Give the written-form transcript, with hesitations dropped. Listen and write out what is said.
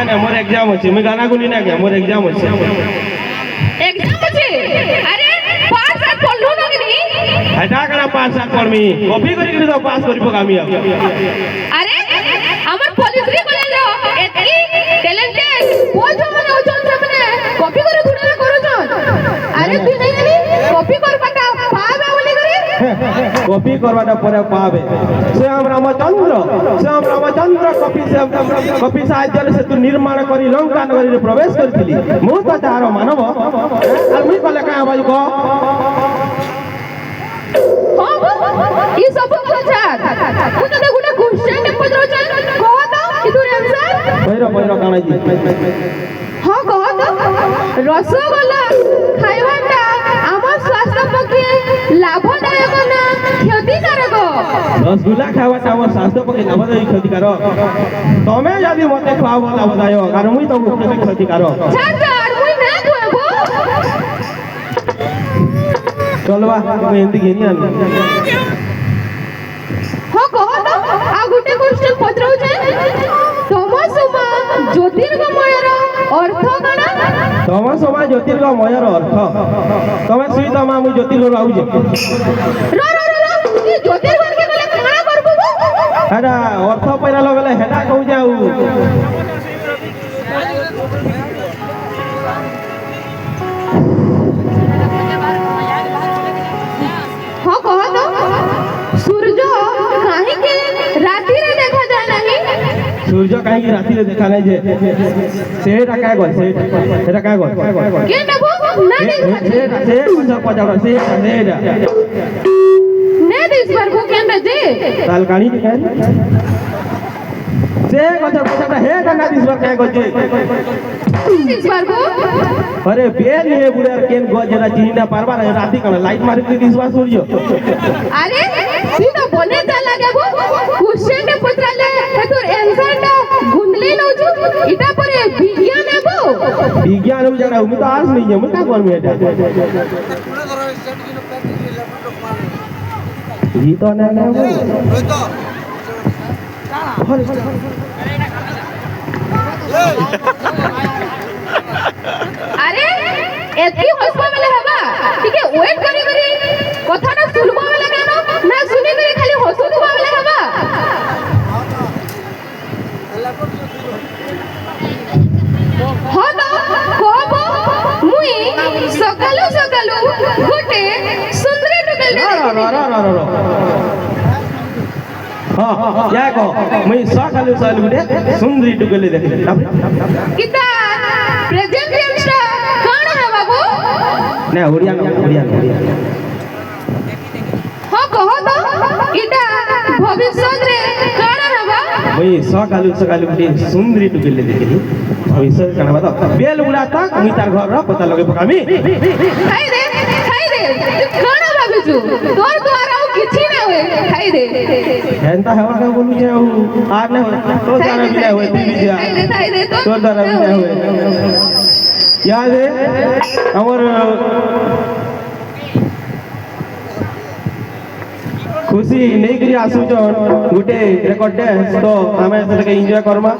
ना मोर एग्जाम अछि मैं गाना गुनी ना गया मोर एग्जाम अछि अरे 5 साल पढ़लु न नी हटा करा 5 साल पढ़मी कॉपी करी तो पास करी पगामी अरे हमर पुलिस रे कॉलेज रो एतली टैलेंटेड बहुत जमाने होचन से माने कॉपी करे गुडा करू छन अरे तू नहीं नी कॉपी कर पटा पावे बोली करे कॉपी करवाटा परे पावे श्याम रामचंद्र कॉपी साहाय्य से तू निर्माण करी लंका नगरी रे प्रवेश करथिली मु तो तारो मानव और मुई कले का भाई को हां ई सब प्रचार तू तो गुडा क्वेश्चन पत्रो छन कहो तो तू आंसर पहिरो काना जी हां कहो तो रसगोल्ला खाइबाटा हमर स्वास्थ्य पक्षे लाभदायक ना क्षतिकारक रसगुल्ला खावाटा हमर स्वास्थ्य पक्षे लाभदायक क्षतिकारक तमे यदि मते खावा लाभदायक और मुई तो क्षतिकारक छाड़ मुई ना कहबो चलवा मैं हिंदी घेनी आनी हां कहो तो आ गुटे क्वेश्चन पत्रो छे तमसुमा ज्योतिर्गमयर अर्थ काना तमसुमा ज्योतिर्गमयर अर्थ तमे सुई तमा मु ज्योतिर्गमय आउ जे ये ज्योतिर्गमय के गले काना करबो अरे अर्थ पैरा लगले हेटा कहू जाऊ हां कहो तो सूर्य काहे के राति रे देखा जाय नहीं सूर्य काहे की राति रे देखा नहीं जे सेटा काय गल सेटा काय गल के नबो ना देखा से पंजा पजाड़ा सेटा ने दिस पर को केन जे ताल कानी के से गजा पजाड़ा हे गना दिस पर काय गजे दिस पर को अरे बेल हे बुढ़ा केन गजरा चिना पारबा राति कण लाइट मारी के दिस पर सूर्य अरे सीधा बने जा लागेबो क्वेश्चन ने पत्राले तोर आंसर टा गुंडले नउजु इटा परे विज्ञान हो जाना मु तो आज नहीं है मु का करमी एटा ई तो ना ना अरे एतकी हसबा वाला हबा ठीक है वेट करी कथाटा सुनबा वाला केनो ना सुनी करी खाली हसुबा वाला हबा हो तो कहबो मुई सकालू गोटे सुंदर टुकल हां क्या को मैं सकालू गुटे सुंदरी टुकले देखले किता प्रेजेंट टेंस काण है बाबू ना ओडिया हां कहो तो इटा भविष्य रे काण हबा मैं सकालू गुटे सुंदरी टुकले देखली भविष्य काण बता बेल उड़ा तक मुई तार घर रा पता लगे पकामी खाई दे काण भाबुछु तोर द्वारा किछि ना होए खाई दे एंता हवा का बोलू जे आर ना तो द्वारा भी होए दीदी जा खाई दे तो द्वारा भी होए याद है हमर खुशी नहीं करी आसु जन गुटे रेकॉर्ड डांस तो हमें से एंजॉय करमा